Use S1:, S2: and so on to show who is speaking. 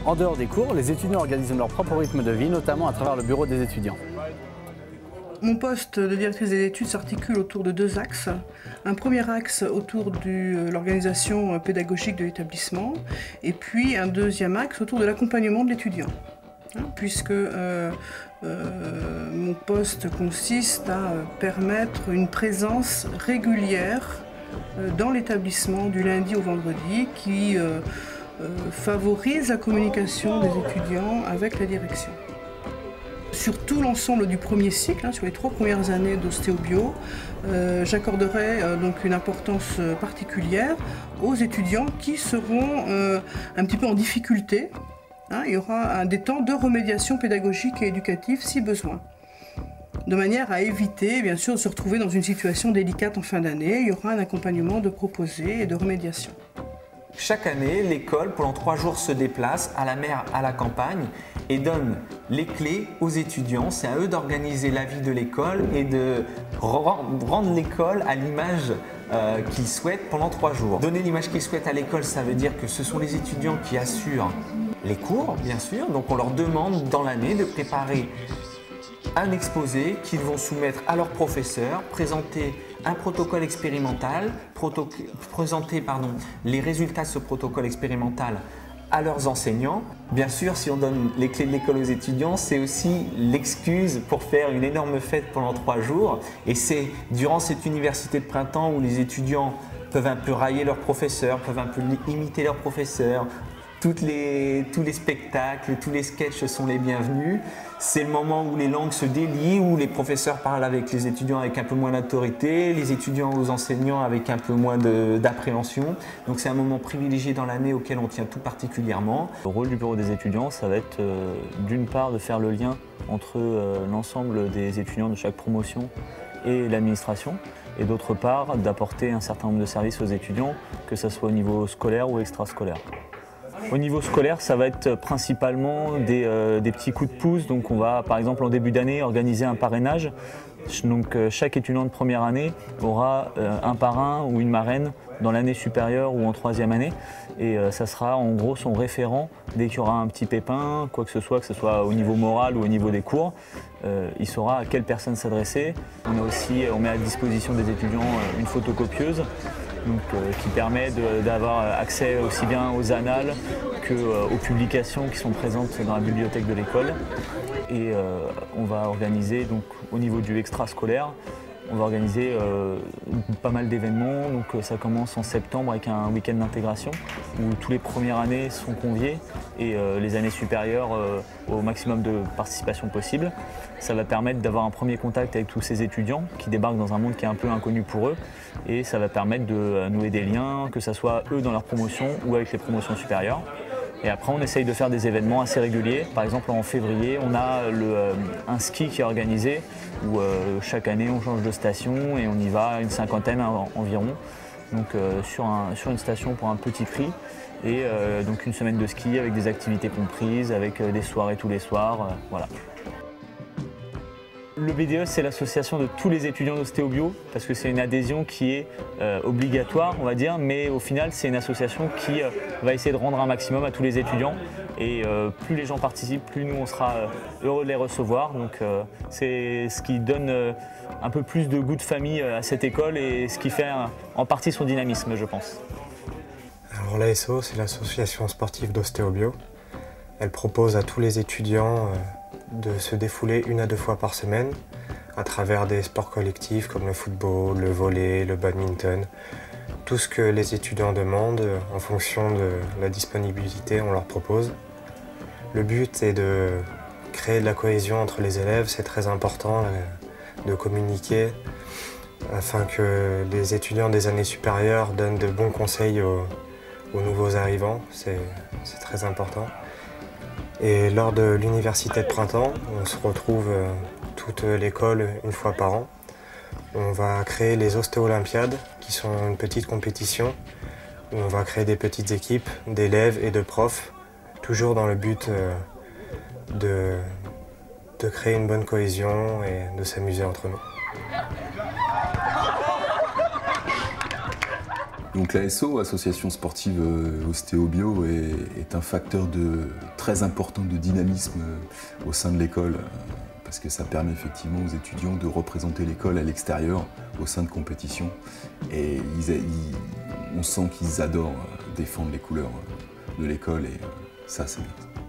S1: En dehors des cours, les étudiants organisent leur propre rythme de vie, notamment à travers le bureau des étudiants.
S2: Mon poste de directrice des études s'articule autour de deux axes. Un premier axe autour de l'organisation pédagogique de l'établissement et puis un deuxième axe autour de l'accompagnement de l'étudiant. Puisque mon poste consiste à permettre une présence régulière dans l'établissement du lundi au vendredi qui favorise la communication des étudiants avec la direction. Sur tout l'ensemble du premier cycle, sur les 3 premières années d'ostéobio, j'accorderai donc une importance particulière aux étudiants qui seront un petit peu en difficulté. Il y aura des temps de remédiation pédagogique et éducative si besoin. De manière à éviter, bien sûr, de se retrouver dans une situation délicate en fin d'année, il y aura un accompagnement de proposés et de remédiation.
S3: Chaque année, l'école, pendant 3 jours, se déplace à la mer, à la campagne et donne les clés aux étudiants. C'est à eux d'organiser la vie de l'école et de rendre l'école à l'image qu'ils souhaitent pendant 3 jours. Donner l'image qu'ils souhaitent à l'école, ça veut dire que ce sont les étudiants qui assurent les cours, bien sûr. Donc on leur demande dans l'année de préparer un exposé qu'ils vont soumettre à leurs professeurs, présenter un protocole expérimental, présenter les résultats de ce protocole expérimental à leurs enseignants. Bien sûr, si on donne les clés de l'école aux étudiants, c'est aussi l'excuse pour faire une énorme fête pendant 3 jours. Et c'est durant cette université de printemps où les étudiants peuvent un peu railler leurs professeurs, peuvent un peu imiter leurs professeurs. Tous les spectacles, tous les sketchs sont les bienvenus. C'est le moment où les langues se délient, où les professeurs parlent avec les étudiants avec un peu moins d'autorité, les étudiants aux enseignants avec un peu moins d'appréhension. Donc c'est un moment privilégié dans l'année auquel on tient tout particulièrement.
S4: Le rôle du bureau des étudiants, ça va être d'une part de faire le lien entre l'ensemble des étudiants de chaque promotion et l'administration, et d'autre part d'apporter un certain nombre de services aux étudiants, que ce soit au niveau scolaire ou extrascolaire. Au niveau scolaire, ça va être principalement des petits coups de pouce. Donc on va par exemple en début d'année organiser un parrainage. Donc chaque étudiant de première année aura un parrain ou une marraine dans l'année supérieure ou en 3e année. Et ça sera en gros son référent dès qu'il y aura un petit pépin, quoi que ce soit au niveau moral ou au niveau des cours. Il saura à quelle personne s'adresser. On met à disposition des étudiants une photocopieuse. Donc, qui permet d'avoir accès aussi bien aux annales qu'aux publications qui sont présentes dans la bibliothèque de l'école. Et on va organiser, donc, au niveau du extrascolaire, on va organiser pas mal d'événements. Donc, ça commence en septembre avec un week-end d'intégration où tous les premières années sont conviées et les années supérieures au maximum de participation possible. Ça va permettre d'avoir un premier contact avec tous ces étudiants qui débarquent dans un monde qui est un peu inconnu pour eux et ça va permettre de nouer des liens, que ce soit eux dans leur promotion ou avec les promotions supérieures. Et après, on essaye de faire des événements assez réguliers. Par exemple, en février, on a un ski qui est organisé où chaque année, on change de station et on y va une 50aine environ. Donc sur une station pour un petit prix. Et donc une semaine de ski avec des activités comprises, avec des soirées tous les soirs. Voilà. Le BDE, c'est l'association de tous les étudiants d'ostéobio parce que c'est une adhésion qui est obligatoire, on va dire, mais au final, c'est une association qui va essayer de rendre un maximum à tous les étudiants. Et plus les gens participent, plus nous, on sera heureux de les recevoir. Donc c'est ce qui donne un peu plus de goût de famille à cette école et ce qui fait en partie son dynamisme, je pense.
S5: Alors l'ASO, c'est l'association sportive d'ostéobio. Elle propose à tous les étudiants de se défouler 1 à 2 fois par semaine à travers des sports collectifs comme le football, le volley, le badminton. Tout ce que les étudiants demandent en fonction de la disponibilité, on leur propose. Le but est de créer de la cohésion entre les élèves, c'est très important de communiquer afin que les étudiants des années supérieures donnent de bons conseils aux nouveaux arrivants, c'est très important. Et lors de l'université de printemps, on se retrouve toute l'école une fois par an. On va créer les Ostéo-Olympiades, qui sont une petite compétition où on va créer des petites équipes d'élèves et de profs, toujours dans le but de créer une bonne cohésion et de s'amuser entre nous.
S6: Donc l'ASO, Association sportive ostéo-bio, est un facteur très important de dynamisme au sein de l'école, parce que ça permet effectivement aux étudiants de représenter l'école à l'extérieur, au sein de compétitions. Et on sent qu'ils adorent défendre les couleurs de l'école, et ça c'est bien.